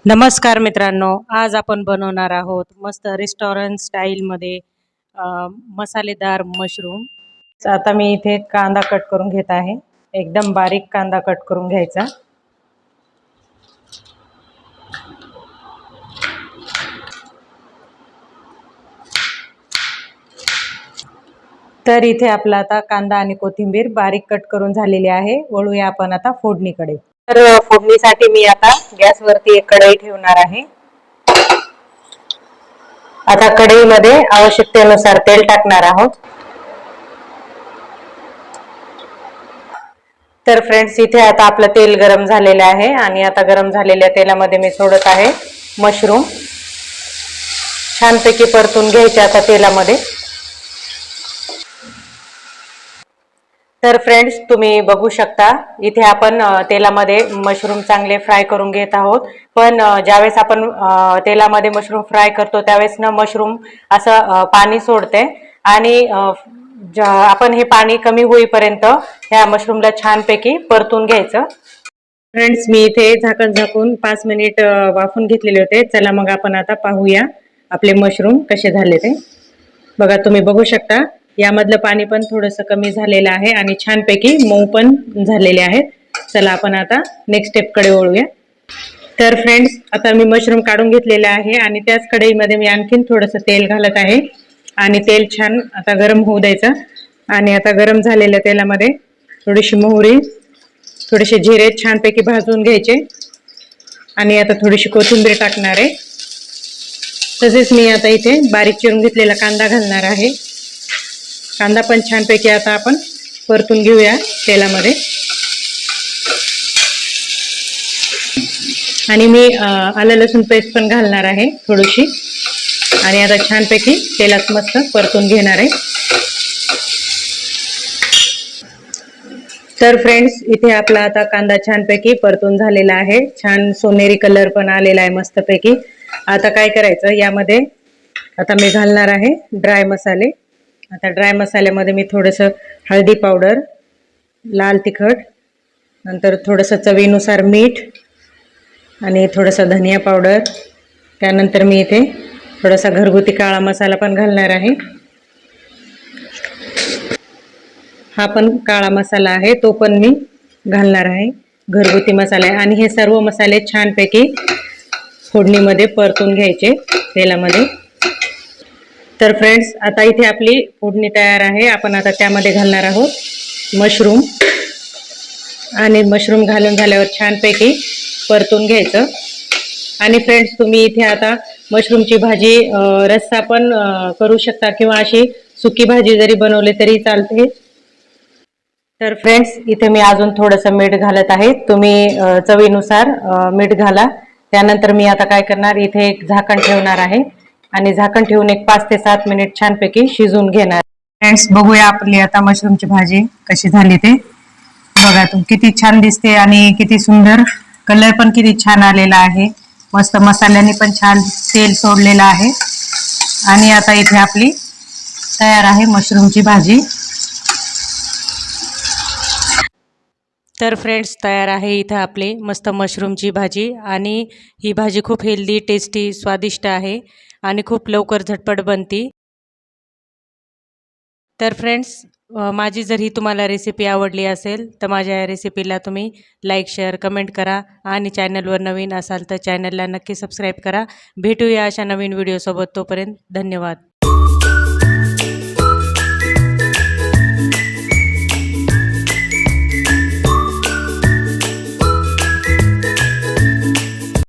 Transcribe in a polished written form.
नमस्कार मित्रांनो, आज आपण बनवणार आहोत मस्त रेस्टॉरंट स्टाईलमध्ये मसालेदार मशरूम। आता मी इथे कांदा कट करून घेत आहे। एकदम बारीक कांदा कट करून घ्यायचा। तर इथे आपला आता कांदा आणि कोथिंबीर बारीक कट करून झालेली आहे। वळूया आपण आता फोडणीकडे। तर फोडणीसाठी मी आता गॅसवरती एक कढई ठेवणार आहे। आता कढईमध्ये आवश्यकतेनुसार तेल टाकणार आहोत। तर फ्रेंड्स, इथे आता आपलं तेल गरम झालेलं आहे आणि आता गरम झालेल्या तेलामध्ये मी सोडत आहे मशरूम। छानपैकी परतून घ्यायचे आता तेलामध्ये। तर फ्रेंड्स, तुम्ही बघू शकता इथे आपण तेलामध्ये मशरूम चांगले फ्राय करून घेत आहोत। पण ज्यावेळेस आपण तेलामध्ये मशरूम फ्राय करतो त्यावेळेस ना मशरूम असं पाणी सोडते आणि आपण हे पाणी कमी होईपर्यंत ह्या मशरूमला छानपैकी परतून घ्यायचं। फ्रेंड्स, मी इथे झाकण झाकून 5 मिनिट वाफून घेतलेले होते। चला मग आपण आता पाहूया आपले मशरूम कसे झाले ते। बघा, तुम्ही बघू शकता यामधलं पाणी पण थोडंसं कमी झालेलं आहे आणि छानपैकी मऊ पण झालेले आहेत। चला आपण आता नेक्स्ट स्टेपकडे वळूया। तर फ्रेंड्स, आता मी मशरूम काढून घेतलेले आहे आणि त्याच कढईमध्ये मी आणखीन थोडंसं तेल घालत आहे आणि तेल छान आता गरम होऊ द्यायचं। आणि आता गरम झालेल्या तेलामध्ये थोडीशी मोहरी, थोडेसे जिरे छानपैकी भाजून घ्यायचे आणि आता थोडीशी कोथिंबीर टाकणार आहे। तसेच मी आता इथे बारीक चिरून घेतलेला कांदा घालणार आहे। कांदा पण छानपैकी आता आपण परतून घेऊया तेलामध्ये। आणि मी आलं लसूण पेस्ट पण घालणार आहे थोडीशी आणि आता छानपैकी तेलात मस्त परतून घेणार आहे। तर फ्रेंड्स, इथे आपला आता कांदा छानपैकी परतून झालेला आहे। छान सोनेरी कलर पण आलेला आहे मस्तपैकी। आता काय करायचं, यामध्ये आता मी घालणार आहे ड्राय मसाले। आता ड्राय मसाल्यामध्ये मी थोडंसं हळदी पावडर, लाल तिखट, नंतर थोडंसं चवीनुसार मीठ आणि थोडंसं धनिया पावडर, त्यानंतर मी इथे थोडासा घरगुती काळा मसाला पण घालणार आहे। हा पण काळा मसाला आहे, तो पण मी घालणार आहे, घरगुती मसाला आहे। आणि हे सर्व मसाले छानपैकी फोडणीमध्ये परतून घ्यायचे तेलामध्ये। तर फ्रेंड्स, आता इथे आपली फोडणी तयार आहे। आपण आता त्यामध्ये घालणार आहोत मशरूम आणि मशरूम घालून झाल्यावर छानपैकी परतून घ्यायचं। आणि फ्रेंड्स, तुम्ही इथे आता मशरूमची भाजी रस्सा पण करू शकता किंवा अशी सुकी भाजी जरी बनवली तरी चालते। तर फ्रेंड्स, इथे मी अजून थोडंसं मीठ घालत आहे। तुम्ही चवीनुसार मीठ घाला। त्यानंतर मी आता काय करणार, इथे एक झाकण ठेवणार आहे आणि झाकण ठेवून एक 5 ते 7 मिनिट छानपैकी शिजवून घेणार। फ्रेंड्स, बघूया आपली आता मशरूमची भाजी कशी झाली ते। बघा, किती छान दिसते आणि किती सुंदर कलर पण किती छान आलेला आहे। मस्त मसाल्याने पण छान तेल सोडलेलं आहे आणि आता इथे आपली तयार आहे मशरूमची भाजी। तर फ्रेंड्स, तयार आहे इथं आपली मस्त मशरूमची भाजी आणि ही भाजी खूप हेल्दी, टेस्टी, स्वादिष्ट आहे आणि खूप लवकर झटपट बनती। तर फ्रेंड्स, माझी जर ही तुम्हाला रेसिपी आवडली असेल तर माझ्या या रेसिपीला तुम्ही लाईक, शेअर, कमेंट करा आणि चॅनलवर नवीन असाल तर चॅनलला नक्की सबस्क्राईब करा। भेटूया अशा नवीन व्हिडिओसोबत, तोपर्यंत धन्यवाद।